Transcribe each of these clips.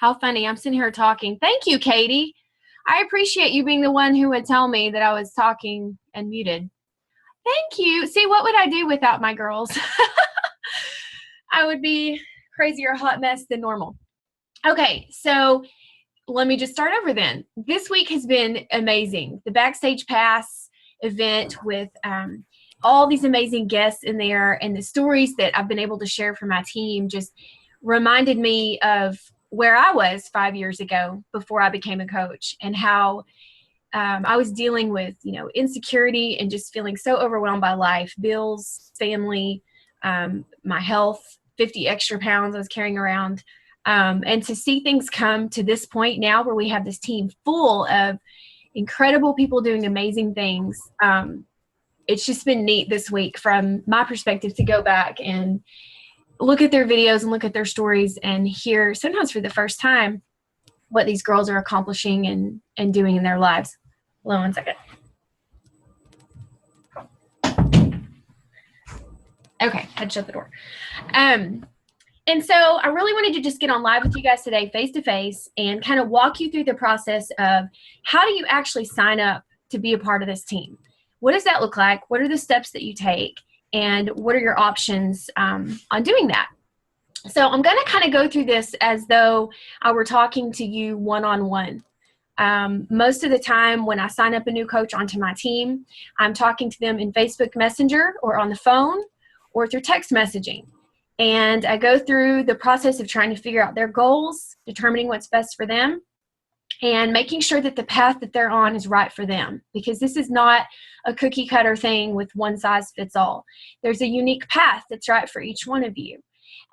How funny. I'm sitting here talking. Thank you, Katie. I appreciate you being the one who would tell me that I was talking and muted. Thank you. See, what would I do without my girls? I would be crazier hot mess than normal. Okay, so let me just start over then. This week has been amazing. The Backstage Pass event with all these amazing guests in there, and the stories that I've been able to share for my team just reminded me of where I was 5 years ago before I became a coach, and how I was dealing with, insecurity and just feeling so overwhelmed by life, bills, family, my health, 50 extra pounds I was carrying around. And to see things come to this point now where we have this team full of incredible people doing amazing things. It's just been neat this week from my perspective to go back and look at their videos and look at their stories and hear, sometimes for the first time, what these girls are accomplishing and doing in their lives. Hold on one second. Okay, had to shut the door. And so I really wanted to just get on live with you guys today, face to face, and kind of walk you through the process of how do you actually sign up to be a part of this team? What does that look like? What are the steps that you take? And what are your options on doing that? So I'm going to kind of go through this as though I were talking to you one-on-one. Most of the time when I sign up a new coach onto my team, I'm talking to them in Facebook Messenger or on the phone or through text messaging. And I go through the process of trying to figure out their goals, determining what's best for them, and making sure that the path that they're on is right for them. Because this is not a cookie cutter thing with one size fits all. There's a unique path that's right for each one of you.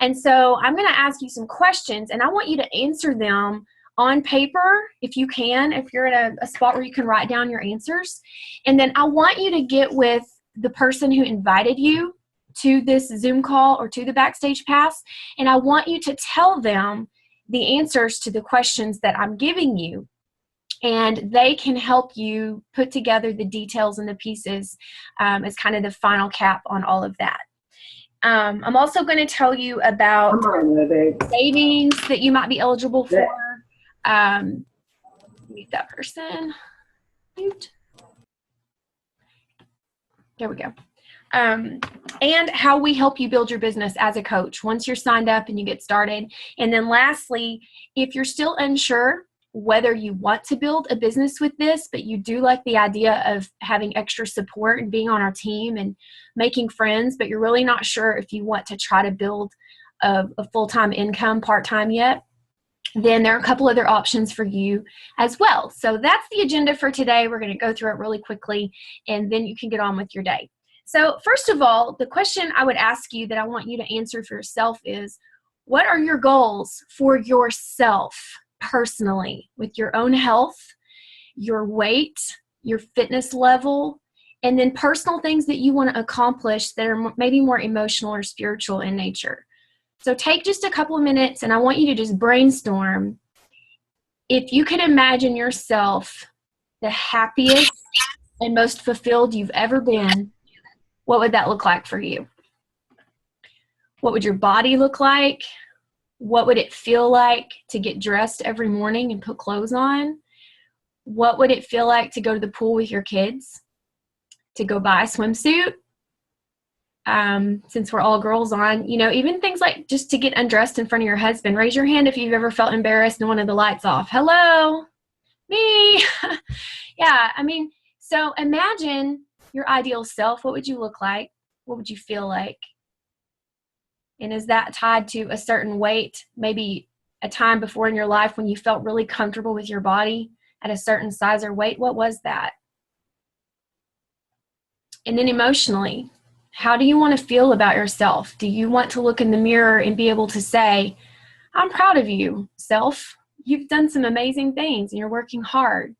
And so I'm going to ask you some questions, and I want you to answer them on paper if you can, if you're in a spot where you can write down your answers. And then I want you to get with the person who invited you to this Zoom call or to the Backstage Pass, and I want you to tell them the answers to the questions that I'm giving you, and they can help you put together the details and the pieces as kind of the final cap on all of that. I'm also going to tell you about savings that you might be eligible for. Mute that person. Mute. There we go. And how we help you build your business as a coach once you're signed up and you get started. And then lastly, if you're still unsure whether you want to build a business with this, but you do like the idea of having extra support and being on our team and making friends, but you're really not sure if you want to try to build a full-time income part-time yet, then there are a couple other options for you as well. So that's the agenda for today. We're going to go through it really quickly, and then you can get on with your day. So first of all, the question I would ask you that I want you to answer for yourself is, what are your goals for yourself personally with your own health, your weight, your fitness level, and then personal things that you want to accomplish that are maybe more emotional or spiritual in nature? So take just a couple of minutes, and I want you to just brainstorm. If you could imagine yourself the happiest and most fulfilled you've ever been, what would that look like for you? What would your body look like? What would it feel like to get dressed every morning and put clothes on? What would it feel like to go to the pool with your kids? To go buy a swimsuit? Since we're all girls on, even things like just to get undressed in front of your husband. Raise your hand if you've ever felt embarrassed and wanted the lights off. Hello? Me? Yeah, so imagine your ideal self. What would you look like? What would you feel like? And is that tied to a certain weight, maybe a time before in your life when you felt really comfortable with your body at a certain size or weight? What was that? And then emotionally, how do you want to feel about yourself? Do you want to look in the mirror and be able to say, I'm proud of you, self. You've done some amazing things and you're working hard.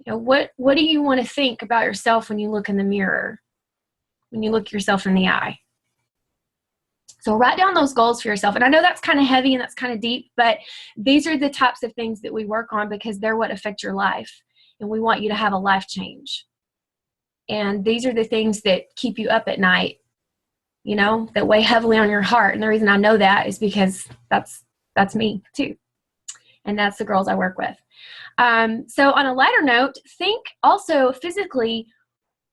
What do you want to think about yourself when you look in the mirror, when you look yourself in the eye? So write down those goals for yourself. And I know that's kind of heavy and that's kind of deep, but these are the types of things that we work on because they're what affect your life. And we want you to have a life change. And these are the things that keep you up at night, that weigh heavily on your heart. And the reason I know that is because that's me too. And that's the girls I work with. So on a lighter note, think also physically,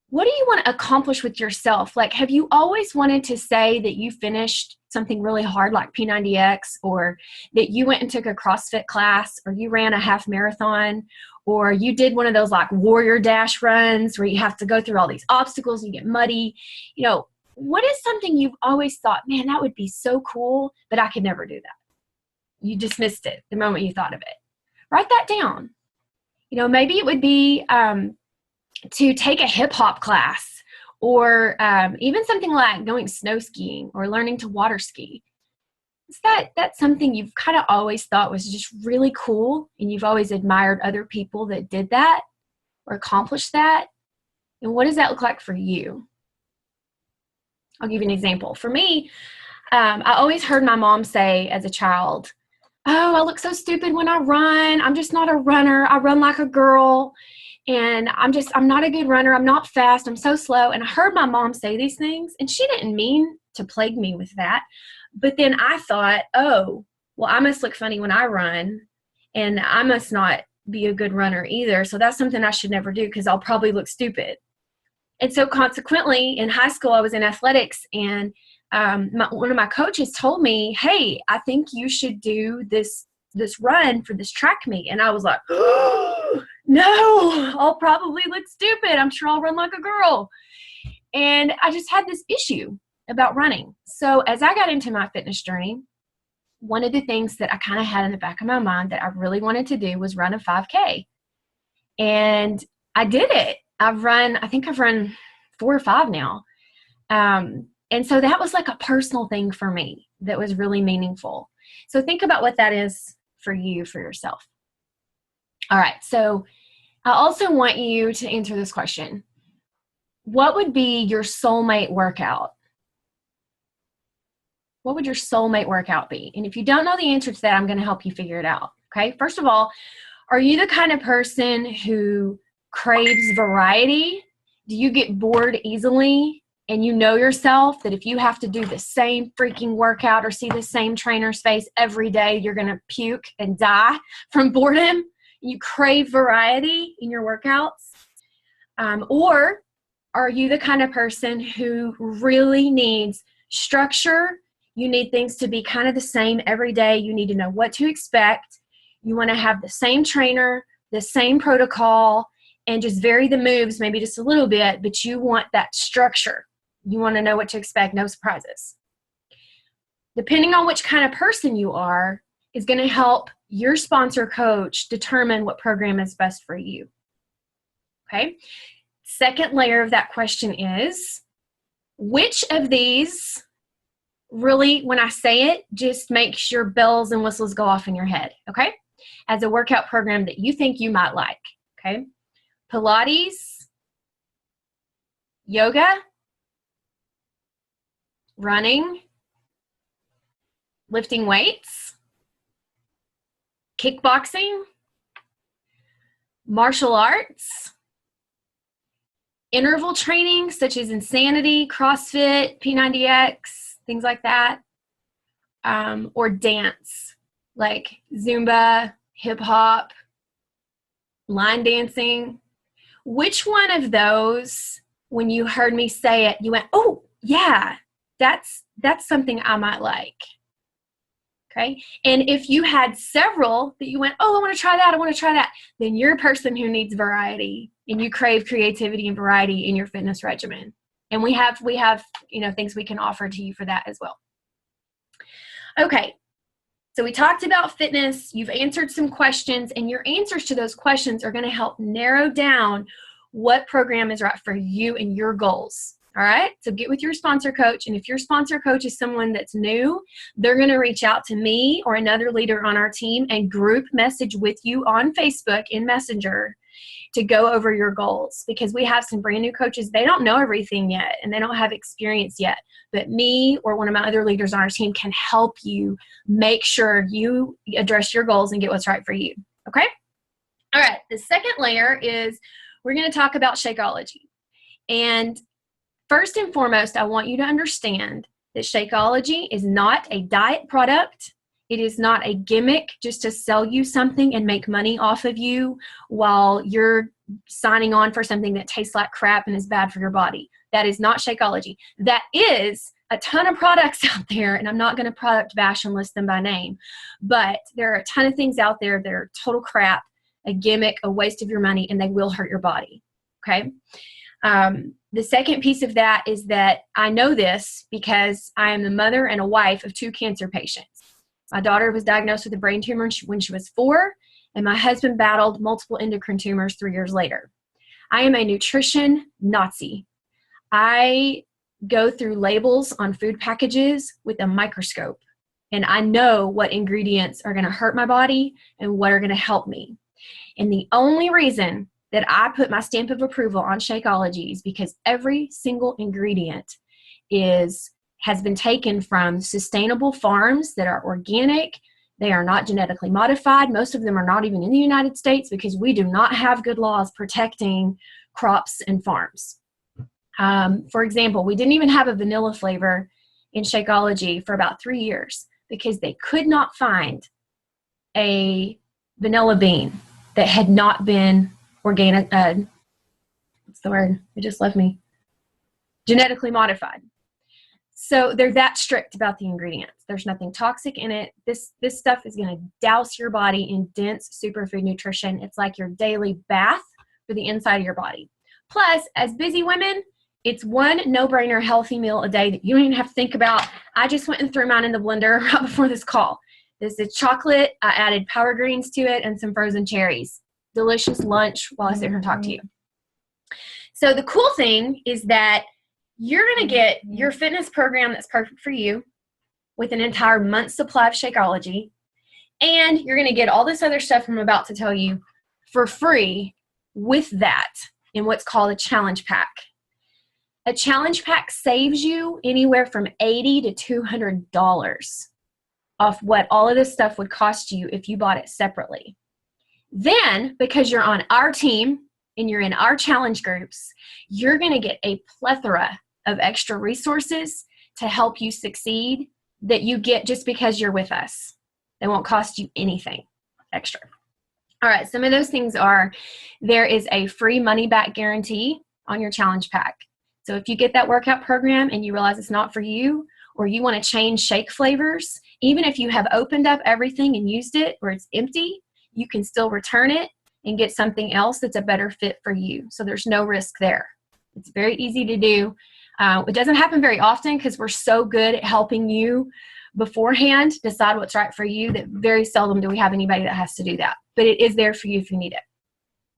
what do you want to accomplish with yourself? Like, have you always wanted to say that you finished something really hard like P90X, or that you went and took a CrossFit class, or you ran a half marathon, or you did one of those like warrior dash runs where you have to go through all these obstacles and you get muddy? You know, what is something you've always thought, man, that would be so cool, but I could never do that? You dismissed it the moment you thought of it. Write that down. You know, maybe it would be to take a hip hop class, or even something like going snow skiing or learning to water ski. Is that's something you've kind of always thought was just really cool, and you've always admired other people that did that or accomplished that? And what does that look like for you? I'll give you an example. For me, I always heard my mom say as a child, oh, I look so stupid when I run. I'm just not a runner. I run like a girl. And I'm not a good runner. I'm not fast. I'm so slow. And I heard my mom say these things, and she didn't mean to plague me with that. But then I thought, oh, well, I must look funny when I run, and I must not be a good runner either. So that's something I should never do, because I'll probably look stupid. And so consequently, in high school, I was in athletics, and one of my coaches told me, hey, I think you should do this run for this track meet. And I was like, oh, no, I'll probably look stupid. I'm sure I'll run like a girl. And I just had this issue about running. So as I got into my fitness journey, one of the things that I kind of had in the back of my mind that I really wanted to do was run a 5K. And I did it. I think I've run 4 or 5 now. And so that was like a personal thing for me that was really meaningful. So think about what that is for you, for yourself. All right. So I also want you to answer this question. What would be your soulmate workout? What would your soulmate workout be? And if you don't know the answer to that, I'm going to help you figure it out. Okay. First of all, are you the kind of person who craves variety? Do you get bored easily? And you know yourself that if you have to do the same freaking workout or see the same trainer's face every day, you're going to puke and die from boredom? You crave variety in your workouts? Or are you the kind of person who really needs structure? You need things to be kind of the same every day. You need to know what to expect. You want to have the same trainer, the same protocol, and just vary the moves maybe just a little bit, but you want that structure. You want to know what to expect, no surprises. Depending on which kind of person you are is going to help your sponsor coach determine what program is best for you. Okay? Second layer of that question is, which of these really, when I say it, just makes your bells and whistles go off in your head, okay? As a workout program that you think you might like, okay? Pilates, yoga, running, lifting weights, kickboxing, martial arts, interval training such as Insanity, CrossFit, P90X, things like that, or dance like Zumba, hip hop, line dancing. Which one of those, when you heard me say it, you went, oh, yeah, that's something I might like? Okay. And if you had several that you went, oh, I want to try that, then you're a person who needs variety, and you crave creativity and variety in your fitness regimen. And we have, things we can offer to you for that as well. Okay. So we talked about fitness. You've answered some questions, and your answers to those questions are going to help narrow down what program is right for you and your goals. All right. So get with your sponsor coach. And if your sponsor coach is someone that's new, they're going to reach out to me or another leader on our team and group message with you on Facebook in Messenger to go over your goals, because we have some brand new coaches. They don't know everything yet, and they don't have experience yet, but me or one of my other leaders on our team can help you make sure you address your goals and get what's right for you. Okay. All right. The second layer is we're going to talk about Shakeology. And first and foremost, I want you to understand that Shakeology is not a diet product. It is not a gimmick just to sell you something and make money off of you while you're signing on for something that tastes like crap and is bad for your body. That is not Shakeology. That is a ton of products out there, and I'm not going to product bash and list them by name, but there are a ton of things out there that are total crap, a gimmick, a waste of your money, and they will hurt your body. Okay? The second piece of that is that I know this because I am the mother and a wife of 2 cancer patients. My daughter was diagnosed with a brain tumor when she was 4, and my husband battled multiple endocrine tumors 3 years later. I am a nutrition Nazi. I go through labels on food packages with a microscope, and I know what ingredients are going to hurt my body and what are going to help me. And the only reason that I put my stamp of approval on Shakeology is because every single ingredient has been taken from sustainable farms that are organic. They are not genetically modified. Most of them are not even in the United States because we do not have good laws protecting crops and farms. For example, we didn't even have a vanilla flavor in Shakeology for about 3 years because they could not find a vanilla bean that had not been organic, what's the word? It just left me. Genetically modified. So they're that strict about the ingredients. There's nothing toxic in it. This stuff is going to douse your body in dense superfood nutrition. It's like your daily bath for the inside of your body. Plus, as busy women, it's one no-brainer healthy meal a day that you don't even have to think about. I just went and threw mine in the blender right before this call. This is chocolate. I added power greens to it and some frozen cherries. Delicious lunch while I sit here and talk to you. So the cool thing is that you're going to get your fitness program that's perfect for you with an entire month's supply of Shakeology, and you're going to get all this other stuff I'm about to tell you for free with that in what's called a challenge pack. A challenge pack saves you anywhere from $80 to $200 off what all of this stuff would cost you if you bought it separately. Then, because you're on our team and you're in our challenge groups, you're going to get a plethora of extra resources to help you succeed that you get just because you're with us. They won't cost you anything extra. All right, some of those things are, there is a free money back guarantee on your challenge pack. So if you get that workout program and you realize it's not for you, or you want to change shake flavors, even if you have opened up everything and used it or it's empty, you can still return it and get something else that's a better fit for you. So there's no risk there. It's very easy to do. It doesn't happen very often because we're so good at helping you beforehand decide what's right for you that very seldom do we have anybody that has to do that. But it is there for you if you need it.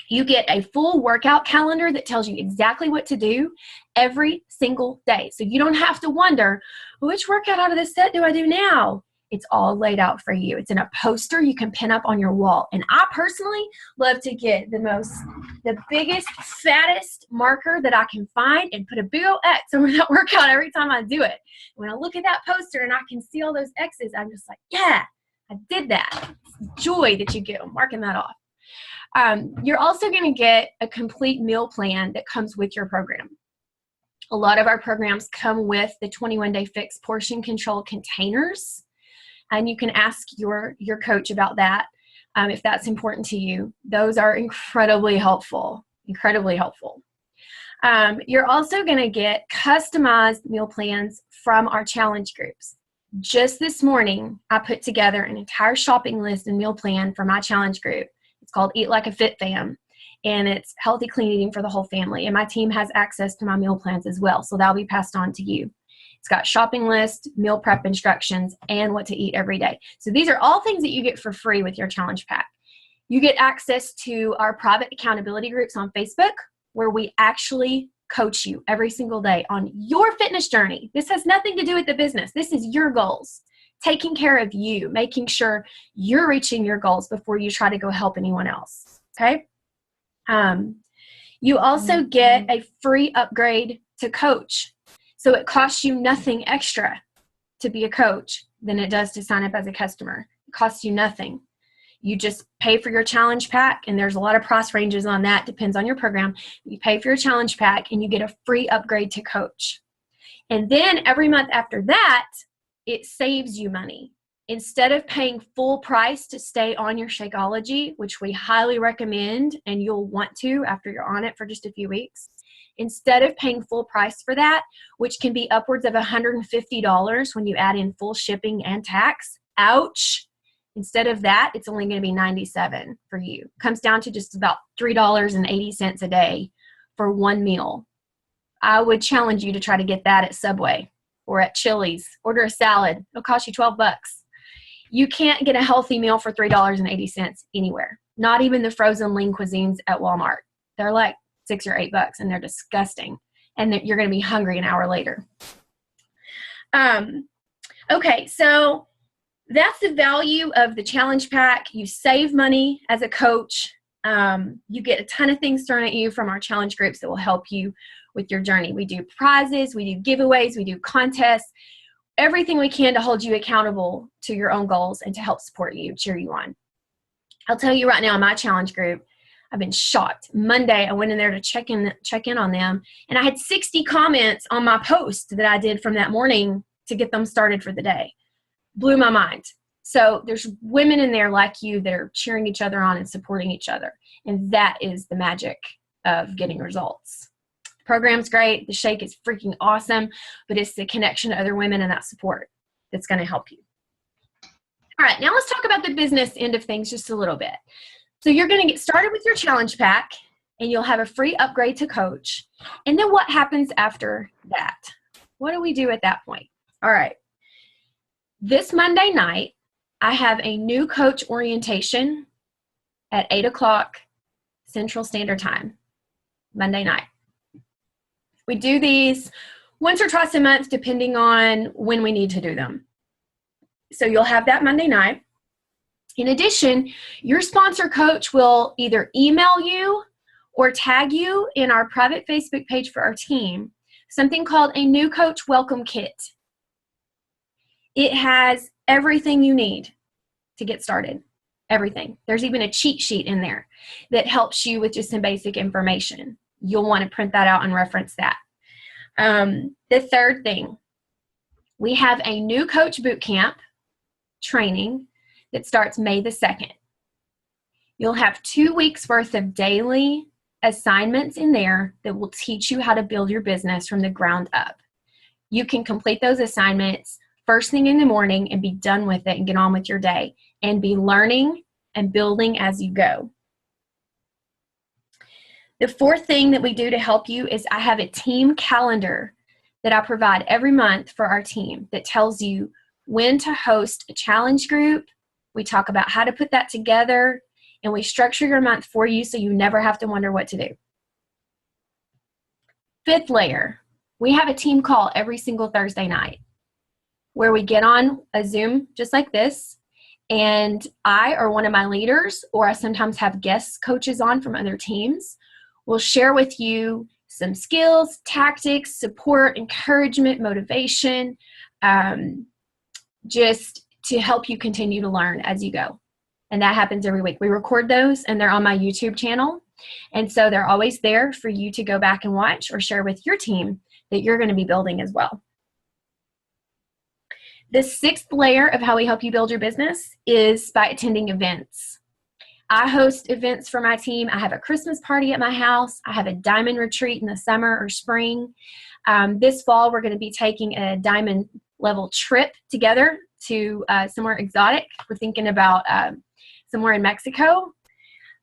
You get a full workout calendar that tells you exactly what to do every single day. So you don't have to wonder, which workout out of this set do I do now? It's all laid out for you. It's in a poster you can pin up on your wall. And I personally love to get the biggest, fattest marker that I can find and put a big old X over that workout every time I do it. When I look at that poster and I can see all those X's, I'm just like, yeah, I did that. It's joy that you get on marking that off. You're also going to get a complete meal plan that comes with your program. A lot of our programs come with the 21-day fix portion control containers. And you can ask your coach about that if that's important to you. Those are incredibly helpful, incredibly helpful. You're also going to get customized meal plans from our challenge groups. Just this morning, I put together an entire shopping list and meal plan for my challenge group. It's called Eat Like a Fit Fam, and it's healthy, clean eating for the whole family. And my team has access to my meal plans as well, so that'll be passed on to you. It's got shopping list, meal prep instructions, and what to eat every day. So these are all things that you get for free with your challenge pack. You get access to our private accountability groups on Facebook, where we actually coach you every single day on your fitness journey. This has nothing to do with the business. This is your goals. Taking care of you, making sure you're reaching your goals before you try to go help anyone else. Okay? You also get a free upgrade to coach. So it costs you nothing extra to be a coach than it does to sign up as a customer. It costs you nothing. You just pay for your challenge pack, and there's a lot of price ranges on that. Depends on your program. You pay for your challenge pack, and you get a free upgrade to coach. And then every month after that, it saves you money. Instead of paying full price to stay on your Shakeology, which we highly recommend, and you'll want to after you're on it for just a few weeks, instead of paying full price for that, which can be upwards of $150 when you add in full shipping and tax, ouch. Instead of that, it's only going to be $97 for you. Comes down to just about $3.80 a day for one meal. I would challenge you to try to get that at Subway or at Chili's. Order a salad. It'll cost you $12. You can't get a healthy meal for $3.80 anywhere. Not even the frozen lean cuisines at Walmart. They're like $6 or $8 and they're disgusting. And you're going to be hungry an hour later. Okay, so that's the value of the challenge pack. You save money as a coach. You get a ton of things thrown at you from our challenge groups that will help you with your journey. We do prizes, we do giveaways, we do contests, everything we can to hold you accountable to your own goals and to help support you, cheer you on. I'll tell you right now, in my challenge group, I've been shocked. Monday, I went in there to check in on them, and I had 60 comments on my post that I did from that morning to get them started for the day. Blew my mind. So there's women in there like you that are cheering each other on and supporting each other. And that is the magic of getting results. The program's great. The shake is freaking awesome, but it's the connection to other women and that support that's going to help you. All right, now let's talk about the business end of things just a little bit. So you're going to get started with your challenge pack, and you'll have a free upgrade to coach. And then what happens after that? What do we do at that point? All right. This Monday night, I have a new coach orientation at 8 o'clock Central Standard Time, Monday night. We do these once or twice a month, depending on when we need to do them. So you'll have that Monday night. In addition, your sponsor coach will either email you or tag you in our private Facebook page for our team, something called a new coach welcome kit. It has everything you need to get started. Everything. There's even a cheat sheet in there that helps you with just some basic information. You'll want to print that out and reference that. The third thing, we have a new coach boot camp training that starts May the 2nd. You'll have 2 weeks worth of daily assignments in there that will teach you how to build your business from the ground up. You can complete those assignments first thing in the morning and be done with it and get on with your day and be learning and building as you go. The fourth thing that we do to help you is I have a team calendar that I provide every month for our team that tells you when to host a challenge group. We talk about how to put that together, and we structure your month for you so you never have to wonder what to do. Fifth layer, we have a team call every single Thursday night where we get on a Zoom just like this, and I or one of my leaders, or I sometimes have guest coaches on from other teams, will share with you some skills, tactics, support, encouragement, motivation, just to help you continue to learn as you go. And that happens every week. We record those, and they're on my YouTube channel. And so they're always there for you to go back and watch or share with your team that you're going to be building as well. The sixth layer of how we help you build your business is by attending events. I host events for my team. I have a Christmas party at my house. I have a diamond retreat in the summer or spring. This fall, we're going to be taking a diamond level trip together to somewhere exotic. We're thinking about somewhere in Mexico.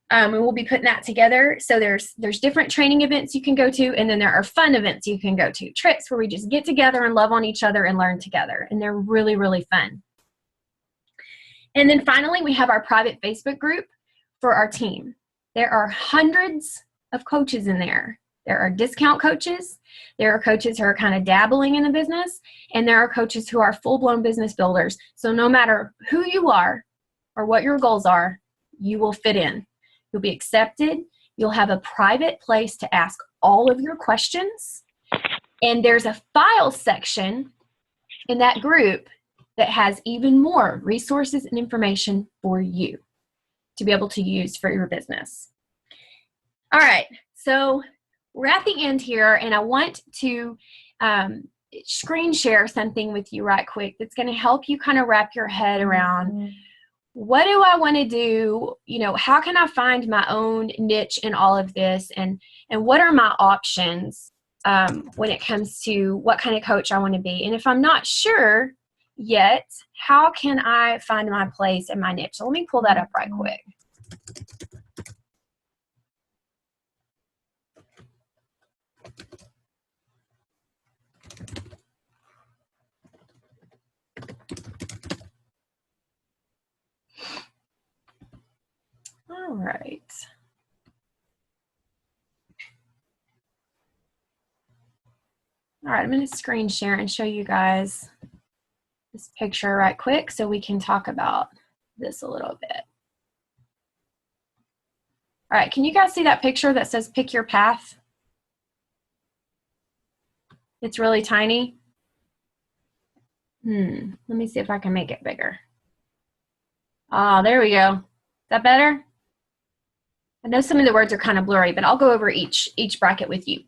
And we'll be putting that together. So there's different training events you can go to, and then there are fun events you can go to. Trips where we just get together and love on each other and learn together. And they're really, really fun. And then finally, we have our private Facebook group for our team. There are hundreds of coaches in there. There are discount coaches. There are coaches who are kind of dabbling in the business. And there are coaches who are full-blown business builders. So no matter who you are or what your goals are, you will fit in. You'll be accepted. You'll have a private place to ask all of your questions. And there's a file section in that group that has even more resources and information for you to be able to use for your business. All right, so we're at the end here, and I want to screen share something with you right quick that's going to help you kind of wrap your head around, what do I want to do? How can I find my own niche in all of this? And what are my options when it comes to what kind of coach I want to be? And if I'm not sure yet, how can I find my place in my niche? So let me pull that up right quick. All right. All right, I'm going to screen share and show you guys this picture right quick so we can talk about this a little bit. All right, can you guys see that picture that says pick your path? It's really tiny. Let me see if I can make it bigger. Oh, there we go. Is that better? I know some of the words are kind of blurry, but I'll go over each bracket with you.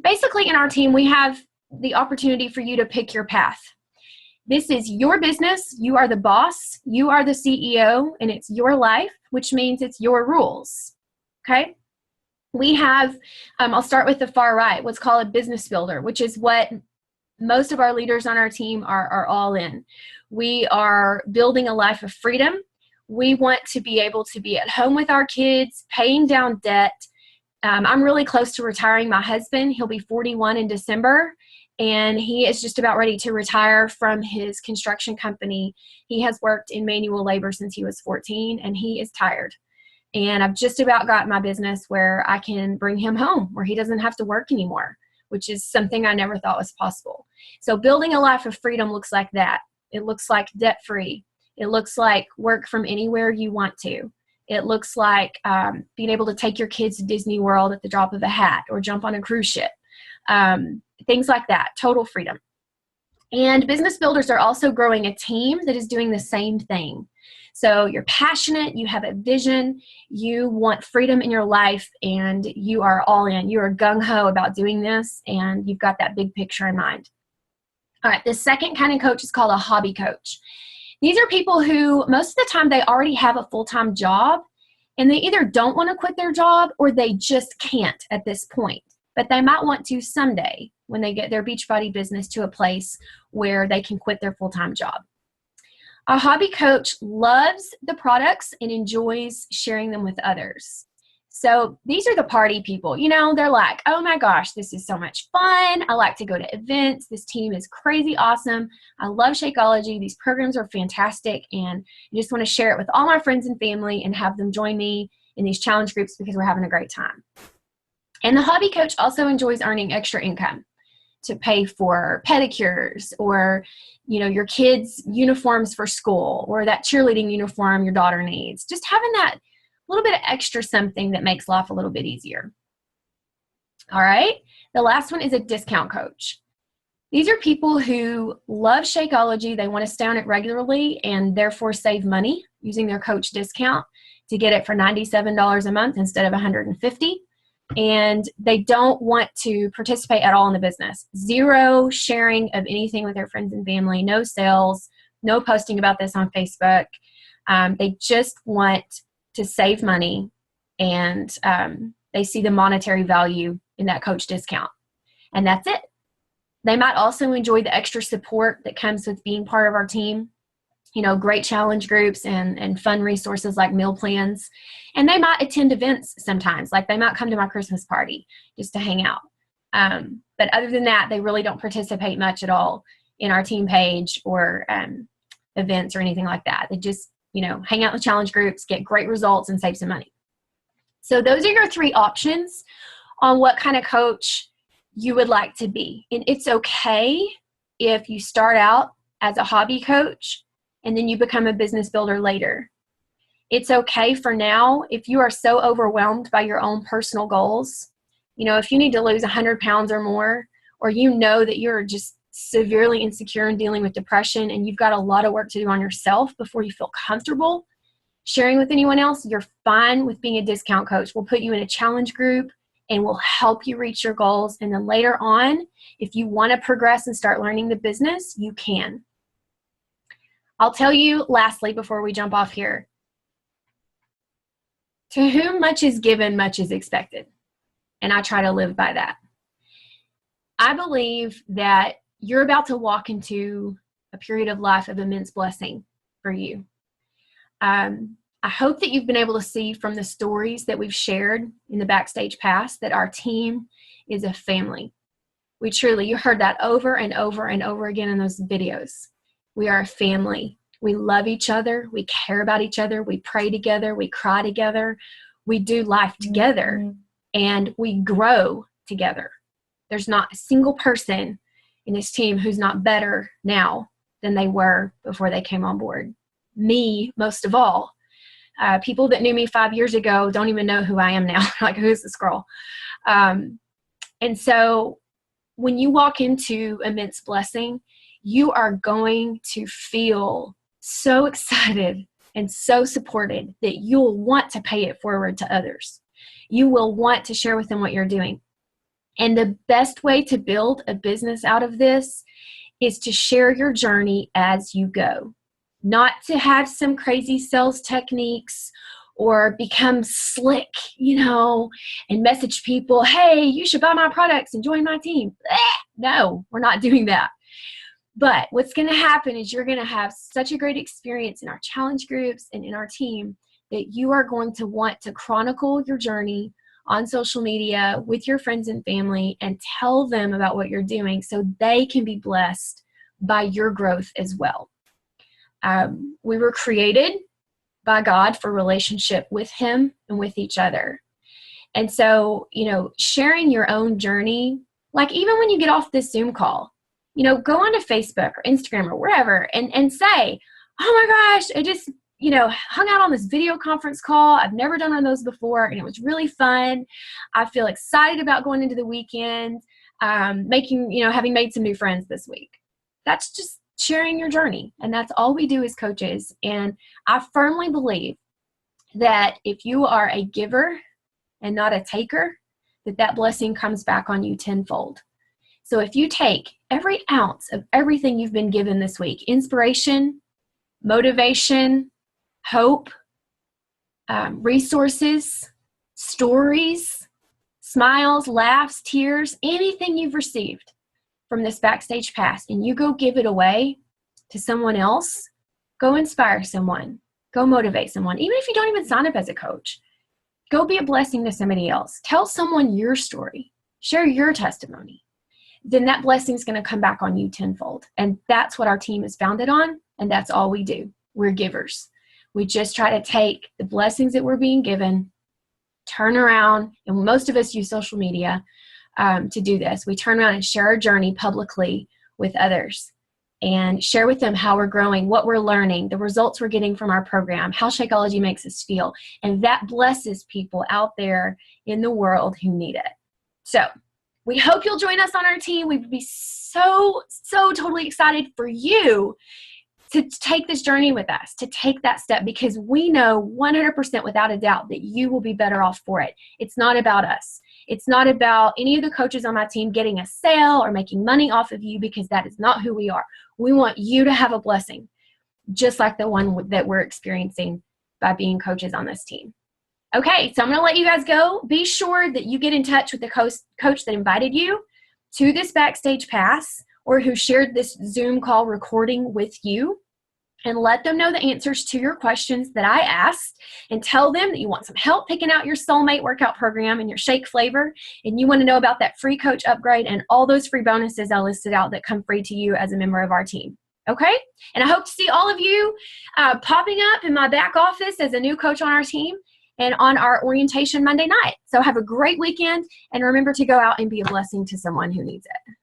Basically, in our team, we have the opportunity for you to pick your path. This is your business. You are the boss. You are the CEO, and it's your life, which means it's your rules. Okay? We have, I'll start with the far right, what's called a business builder, which is what most of our leaders on our team are all in. We are building a life of freedom. We want to be able to be at home with our kids, paying down debt. I'm really close to retiring my husband. He'll be 41 in December, and he is just about ready to retire from his construction company. He has worked in manual labor since he was 14, and he is tired. And I've just about got my business where I can bring him home, where he doesn't have to work anymore, which is something I never thought was possible. So building a life of freedom looks like that. It looks like debt-free. It looks like work from anywhere you want to. It looks like being able to take your kids to Disney World at the drop of a hat or jump on a cruise ship. Things like that, total freedom. And business builders are also growing a team that is doing the same thing. So you're passionate, you have a vision, you want freedom in your life, and you are all in. You are gung-ho about doing this, and you've got that big picture in mind. All right, the second kind of coach is called a hobby coach. These are people who, most of the time, they already have a full-time job, and they either don't want to quit their job or they just can't at this point. But they might want to someday when they get their Beachbody business to a place where they can quit their full-time job. A hobby coach loves the products and enjoys sharing them with others. So these are the party people. They're like, oh my gosh, this is so much fun. I like to go to events. This team is crazy awesome. I love Shakeology. These programs are fantastic, and I just want to share it with all my friends and family and have them join me in these challenge groups because we're having a great time. And the hobby coach also enjoys earning extra income to pay for pedicures or, your kids' uniforms for school or that cheerleading uniform your daughter needs. Just having that little bit of extra something that makes life a little bit easier. All right. The last one is a discount coach. These are people who love Shakeology. They want to stay on it regularly and therefore save money using their coach discount to get it for $97 a month instead of $150. And they don't want to participate at all in the business. Zero sharing of anything with their friends and family, no sales, no posting about this on Facebook. They just want to save money, and they see the monetary value in that coach discount. And that's it. They might also enjoy the extra support that comes with being part of our team. Great challenge groups and fun resources like meal plans. And they might attend events sometimes, like they might come to my Christmas party just to hang out. But other than that, they really don't participate much at all in our team page or events or anything like that. They just, hang out in challenge groups, get great results, and save some money. So those are your three options on what kind of coach you would like to be. And it's okay if you start out as a hobby coach and then you become a business builder later. It's okay for now if you are so overwhelmed by your own personal goals. If you need to lose 100 pounds or more, or that you're just severely insecure and dealing with depression and you've got a lot of work to do on yourself before you feel comfortable sharing with anyone else, you're fine with being a discount coach. We'll put you in a challenge group and will help you reach your goals. And then later on, if you want to progress and start learning the business, you can. I'll tell you lastly before we jump off here, to whom much is given, much is expected. And I try to live by that. I believe that you're about to walk into a period of life of immense blessing for you. I hope that you've been able to see from the stories that we've shared in the Backstage Pass that our team is a family. We truly, you heard that over and over and over again in those videos. We are a family. We love each other. We care about each other. We pray together. We cry together. We do life together, and we grow together. There's not a single person in this team who's not better now than they were before they came on board. Me, most of all. People that knew me 5 years ago don't even know who I am now. Like, who's this girl? And so when you walk into immense blessing, you are going to feel so excited and so supported that you'll want to pay it forward to others. You will want to share with them what you're doing. And the best way to build a business out of this is to share your journey as you go. Not to have some crazy sales techniques or become slick, and message people, hey, you should buy my products and join my team. No, we're not doing that. But what's going to happen is you're going to have such a great experience in our challenge groups and in our team that you are going to want to chronicle your journey on social media with your friends and family and tell them about what you're doing so they can be blessed by your growth as well. We were created by God for relationship with Him and with each other. And so, sharing your own journey, like even when you get off this Zoom call, go onto Facebook or Instagram or wherever and say, oh my gosh, I just, hung out on this video conference call. I've never done one of those before, and it was really fun. I feel excited about going into the weekend, having made some new friends this week. That's just sharing your journey. And that's all we do as coaches. And I firmly believe that if you are a giver and not a taker, that blessing comes back on you tenfold. So if you take every ounce of everything you've been given this week, inspiration, motivation, hope, resources, stories, smiles, laughs, tears, anything you've received from this Backstage Pass, and you go give it away to someone else, go inspire someone, go motivate someone. Even if you don't even sign up as a coach, go be a blessing to somebody else. Tell someone your story. Share your testimony. Then that blessing is going to come back on you tenfold. And that's what our team is founded on, and that's all we do. We're givers. We just try to take the blessings that we're being given, turn around, and most of us use social media to do this. We turn around and share our journey publicly with others and share with them how we're growing, what we're learning, the results we're getting from our program, how Shakeology makes us feel. And that blesses people out there in the world who need it. So we hope you'll join us on our team. We'd be so totally excited for you to take this journey with us, to take that step, because we know 100% without a doubt that you will be better off for it. It's not about us. It's not about any of the coaches on my team getting a sale or making money off of you, because that is not who we are. We want you to have a blessing, just like the one that we're experiencing by being coaches on this team. Okay, so I'm going to let you guys go. Be sure that you get in touch with the coach that invited you to this Backstage Pass, or who shared this Zoom call recording with you, and let them know the answers to your questions that I asked, and tell them that you want some help picking out your soulmate workout program and your shake flavor, and you want to know about that free coach upgrade and all those free bonuses I listed out that come free to you as a member of our team. Okay? And I hope to see all of you popping up in my back office as a new coach on our team and on our orientation Monday night. So have a great weekend, and remember to go out and be a blessing to someone who needs it.